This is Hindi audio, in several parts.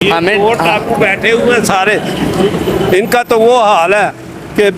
हमें और टापू बैठे हुए हैं सारे। इनका तो वो हाल है कि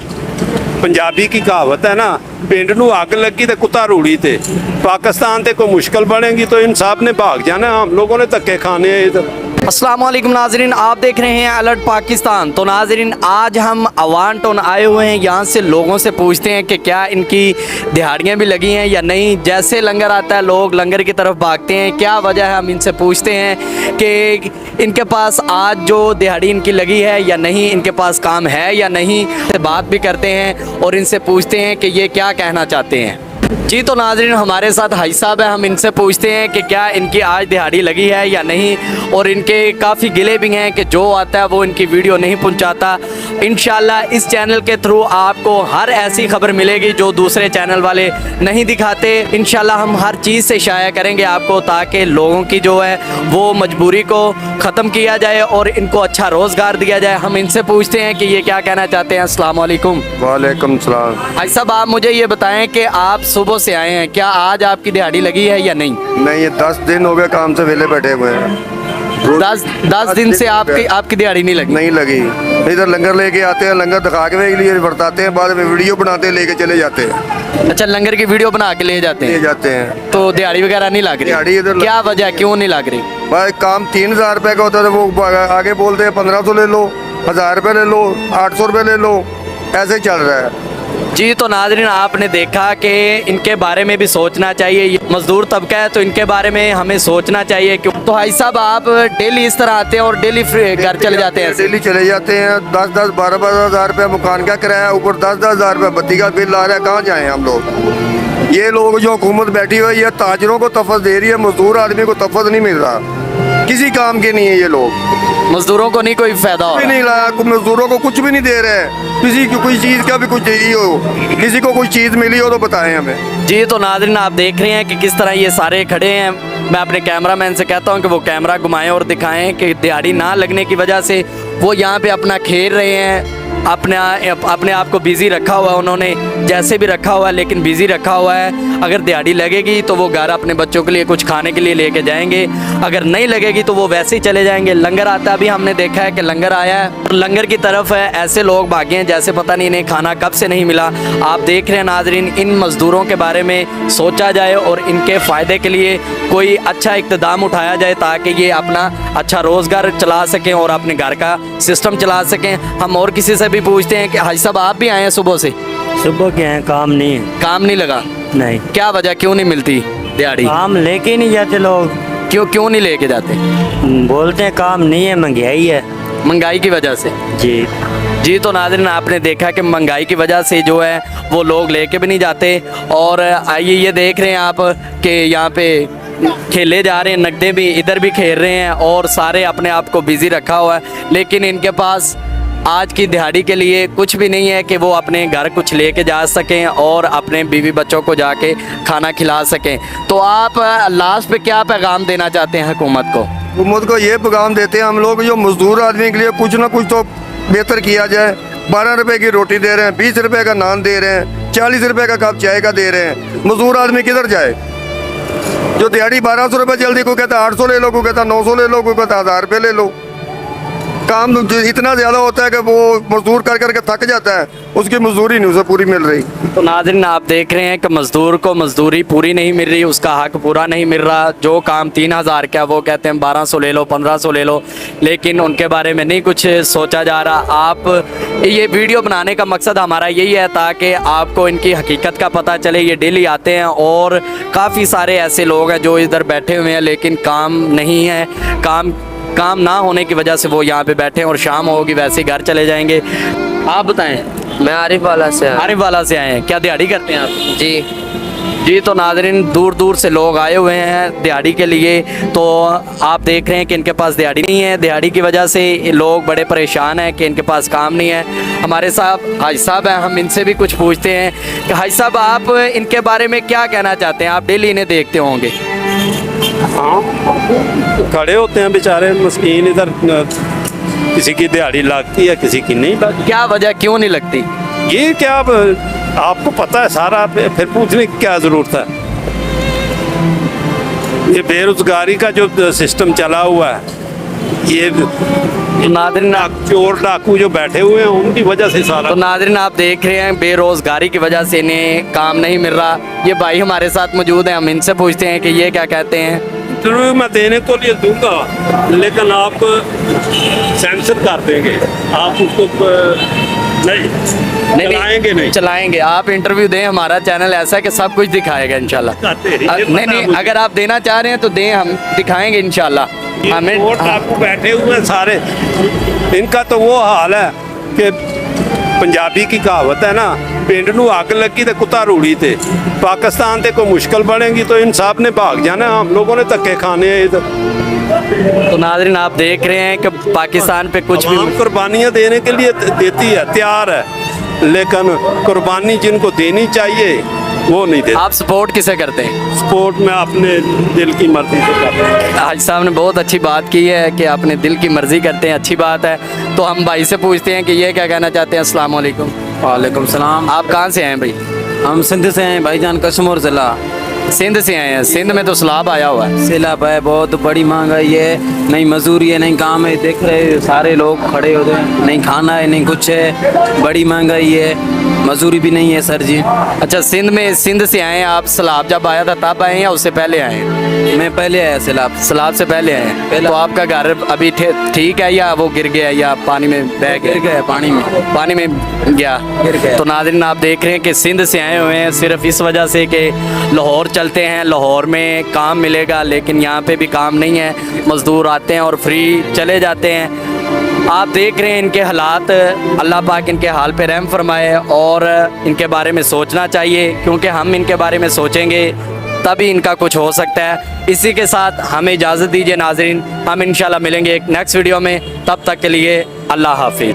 पंजाबी की कहावत है ना, पिंड नूं अग लगी तो कुत्ता रूड़ी थे। पाकिस्तान ते कोई मुश्किल बनेगी तो इन साहब ने भाग जाना, हम लोगों ने धक्के खाने हैं इधर। अस्सलाम वालेकुम नाजरीन, आप देख रहे हैं अलर्ट पाकिस्तान। तो नाजरीन, आज हम अवान टाउन आए हुए हैं। यहाँ से लोगों से पूछते हैं कि क्या इनकी दिहाड़ियाँ भी लगी हैं या नहीं। जैसे लंगर आता है लोग लंगर की तरफ भागते हैं, क्या वजह है हम इनसे पूछते हैं कि इनके पास आज जो दिहाड़ी इनकी लगी है या नहीं, इनके पास काम है या नहीं। से बात भी करते हैं और इनसे पूछते हैं कि ये क्या कहना चाहते हैं। जी तो नाजरीन, हमारे साथ हाई साहब है, हम इनसे पूछते हैं कि क्या इनकी आज दिहाड़ी लगी है या नहीं। और इनके काफ़ी गिले भी हैं कि जो आता है वो इनकी वीडियो नहीं पहुंचाता। इंशाल्लाह इस चैनल के थ्रू आपको हर ऐसी खबर मिलेगी जो दूसरे चैनल वाले नहीं दिखाते। इंशाल्लाह हम हर चीज़ से शाया करेंगे आपको, ताकि लोगों की जो है वो मजबूरी को ख़त्म किया जाए और इनको अच्छा रोज़गार दिया जाए। हम इनसे पूछते हैं कि ये क्या कहना चाहते हैं। अस्सलाम वालेकुम। वालेकुम सलाम। हाई साहब, आप मुझे ये बताएं कि आप सुबह से आए हैं, क्या आज आपकी दिहाड़ी लगी है या नहीं? नहीं, ये 10 दिन हो गए काम से वेले बैठे हुए हैं। 10 दिन से आपकी दिहाड़ी नहीं लगी? नहीं लगी। इधर लंगर लेके आते हैं, लंगर दिखा के लिए बरताते हैं, बाद में वीडियो बनाते हैं, लेके चले जाते हैं। अच्छा, लंगर की वीडियो बना के ले जाते ले हैं? जाते हैं। तो दिहाड़ी वगैरह नहीं लग दिहाड़ी रही? इधर क्या वजह, क्यों नहीं लग रही? भाई काम 3000 रुपये का होता था, वो आगे बोलते हैं 1500 ले लो, 1000 रुपये ले लो, 800 रुपये ले लो, ऐसे चल रहा है। जी तो नाजरीन, आपने देखा कि इनके बारे में भी सोचना चाहिए। ये मजदूर तबका है तो इनके बारे में हमें सोचना चाहिए। क्यों तो भाई साहब, आप डेली इस तरह आते हैं और डेली घर चले जाते हैं? डेली चले जाते हैं। 10-10, 12-12 हज़ार रुपये मकान का किराया, ऊपर 10-10 हज़ार रुपये बत्ती का बिल आ रहा है। कहाँ जाएँ हम लोग? ये लोग जो हुकूमत बैठी हुई है ताजरों को तफस दे रही है, मजदूर आदमी को तफस नहीं मिल रहा। किसी काम के नहीं है ये लोग। मजदूरों को नहीं कोई फायदा हो? नहीं लाया, मजदूरों को कुछ भी नहीं दे रहे हैं। किसी की कोई चीज़ का भी कुछ चाहिए हो, किसी को कोई चीज़ मिली हो तो बताएं हमें। जी तो नाज़रीन, आप देख रहे हैं कि किस तरह ये सारे खड़े हैं। मैं अपने कैमरामैन से कहता हूं कि वो कैमरा घुमाएं और दिखाएं कि दिहाड़ी ना लगने की वजह से वो यहाँ पे अपना खेल रहे हैं। अपने आप को बिज़ी रखा हुआ है उन्होंने, जैसे भी रखा हुआ है, लेकिन बिज़ी रखा हुआ है। अगर दिहाड़ी लगेगी तो वो घर अपने बच्चों के लिए कुछ खाने के लिए लेके जाएंगे, अगर नहीं लगेगी तो वो वैसे ही चले जाएंगे। लंगर आता भी हमने देखा है कि लंगर आया है और लंगर की तरफ है ऐसे लोग भागे हैं जैसे पता नहीं इन्हें खाना कब से नहीं मिला। आप देख रहे हैं नाजरीन, इन मज़दूरों के बारे में सोचा जाए और इनके फ़ायदे के लिए कोई अच्छा इक़्तिदाम उठाया जाए ताकि ये अपना अच्छा रोज़गार चला सकें और अपने घर का सिस्टम चला सकें। हम और किसी से भी पूछते हैं कि हाई साहब, आप भी आए हैं सुबह से? सुबह के हैं, काम नहीं है। काम नहीं लगा? नहीं। क्या वजह, क्यों नहीं मिलती दिहाड़ी? काम लेके नहीं जाते लोग। क्यों नहीं लेके जाते? बोलते हैं काम नहीं है, महंगाई है। महंगाई की वजह से? जी तो नाज़रीन, आपने देखा कि महंगाई की वजह से जो है वो लोग लेके भी नहीं जाते। और आइए ये देख रहे हैं आप कि यहाँ पे खेले जा रहे हैं, नकदे भी इधर भी खेल रहे हैं और सारे अपने आप को बिज़ी रखा हुआ है, लेकिन इनके पास आज की दिहाड़ी के लिए कुछ भी नहीं है कि वो अपने घर कुछ लेके जा सकें और अपने बीवी बच्चों को जाके खाना खिला सकें। तो आप लास्ट पे क्या पैगाम देना चाहते हैं हुकूमत को? हुकूमत को ये पैगाम देते हैं हम लोग, जो मजदूर आदमी के लिए कुछ ना कुछ तो बेहतर किया जाए। 12 रुपए की रोटी दे रहे हैं, 20 रुपए का नान दे रहे हैं, 40 रुपए का कप चाय का दे रहे हैं। मजदूर आदमी किधर जाए? जो दिहाड़ी 1200 रुपये जल्दी, को कहता 800 ले लो, को कहता 900 ले लो, को कहता 1000 रुपये ले लो। काम इतना ज़्यादा होता है कि वो मजदूर कर करके थक जाता है, उसकी मजदूरी नहीं उसे पूरी मिल रही। तो नाज़रीन, आप देख रहे हैं कि मज़दूर को मजदूरी पूरी नहीं मिल रही, उसका हक पूरा नहीं मिल रहा। जो काम 3000 का वो कहते हैं 1200 ले लो, 1500 ले लो, लेकिन उनके बारे में नहीं कुछ सोचा जा रहा। आप ये वीडियो बनाने का मकसद हमारा यही है ताकि आपको इनकी हकीकत का पता चले। ये डेली आते हैं और काफ़ी सारे ऐसे लोग हैं जो इधर बैठे हुए हैं लेकिन काम नहीं है। काम ना होने की वजह से वो यहाँ पे बैठे हैं और शाम होगी वैसे ही घर चले जाएंगे। आप बताएं। मैं आरिफ वाला से आए हैं। क्या दिहाड़ी करते हैं आप? जी। जी तो नाज़रीन, दूर दूर से लोग आए हुए हैं दिहाड़ी के लिए। तो आप देख रहे हैं कि इनके पास दिहाड़ी नहीं है। दिहाड़ी की वजह से लोग बड़े परेशान हैं कि इनके पास काम नहीं है। हमारे साथ हाजी साहब हैं, हम इनसे भी कुछ पूछते हैं कि हाजी साहब, आप इनके बारे में क्या कहना चाहते हैं? आप डेली इन्हें देखते होंगे। हाँ, खड़े होते हैं बेचारे मस्कीन इधर, किसी की दिहाड़ी लगती है, किसी की नहीं लगती। क्या वजह, क्यों नहीं लगती? ये क्या आपको पता है सारा, फिर पूछने की क्या ज़रूरत है? ये बेरोजगारी का जो सिस्टम चला हुआ है ये तो नाज़रीन चोर डाकू जो बैठे हुए हैं उनकी वजह से सारा। तो नाज़रीन आप देख रहे हैं बेरोज़गारी की वजह से इन्हें काम नहीं मिल रहा। ये भाई हमारे साथ मौजूद हैं, हम इनसे पूछते हैं कि ये क्या कहते हैं। इंटरव्यू मैं देने को लिए दूंगा, लेकिन आप सेंसर कर देंगे, आप उसको नहीं चलाएंगे नहीं। चलाएंगे। आप इंटरव्यू दें, हमारा चैनल ऐसा है कि सब कुछ दिखाएगा इंशाल्लाह। कहते हैं, ये नहीं पता है नहीं, मुझे। अगर आप देना चाह रहे हैं तो दें, हम दिखाएंगे इंशाल्लाह। हमें चोर डाकू बैठे हुए हैं सारे, इनका तो वो हाल है कि पंजाबी की कहावत है ना, पिंड नूं अग लगी तो कुत्ता रूड़ी थे। पाकिस्तान ते कोई मुश्किल बनेगी तो इन साहब ने भाग जाना, हम लोगों ने धक्के खाने हैं इधर। तो नाज़रीन आप देख रहे हैं कि पाकिस्तान पे कुछ भी तमाम कुर्बानियाँ देने के लिए देती है, तैयार है, लेकिन कुर्बानी जिनको देनी चाहिए वो नहीं देती। आप सपोर्ट किसे करते हैं? स्पोर्ट में अपने दिल की मर्जी से करते हैं। हाजी साहब ने बहुत अच्छी बात की है कि अपने दिल की मर्जी करते हैं, अच्छी बात है। तो हम भाई से पूछते हैं कि ये क्या कहना चाहते हैं। अस्सलाम वालेकुम। वालेकुम सलाम। आप कहाँ से हैं भाई? हम सिंध से हैं भाईजान, कश्मीर जिला। सिंध से आए हैं। सिंध में तो सैलाब आया हुआ है। सैलाब है, बहुत बड़ी महंगाई है, नहीं मजदूरी है, नहीं काम है, देख रहे हो, सारे लोग खड़े होते हैं, नहीं खाना है, नहीं कुछ है, बड़ी महंगाई है, मजदूरी भी नहीं है सर जी। अच्छा, सिंध से आए हैं आप। सैलाब जब आया था तब आए हैं या उससे पहले आए हैं? मैं पहले आया सैलाब। सैलाब से पहले आए हैं। पहले। तो आपका घर अभी ठीक है या वो गिर गया या पानी में बह गिर गया? गया पानी में। पानी में गया। गिर गया। तो नाज़रीन आप देख रहे हैं कि सिंध से आए हुए हैं सिर्फ इस वजह से कि लाहौर चलते हैं, लाहौर में काम मिलेगा, लेकिन यहाँ पे भी काम नहीं है। मज़दूर आते हैं और फ्री चले जाते हैं। आप देख रहे हैं इनके हालात, अल्लाह पाक इनके हाल पे रहम फरमाए और इनके बारे में सोचना चाहिए, क्योंकि हम इनके बारे में सोचेंगे तभी इनका कुछ हो सकता है। इसी के साथ हमें इजाज़त दीजिए नाज़रीन, हम इंशाल्लाह मिलेंगे एक नेक्स्ट वीडियो में। तब तक के लिए अल्लाह हाफिज़।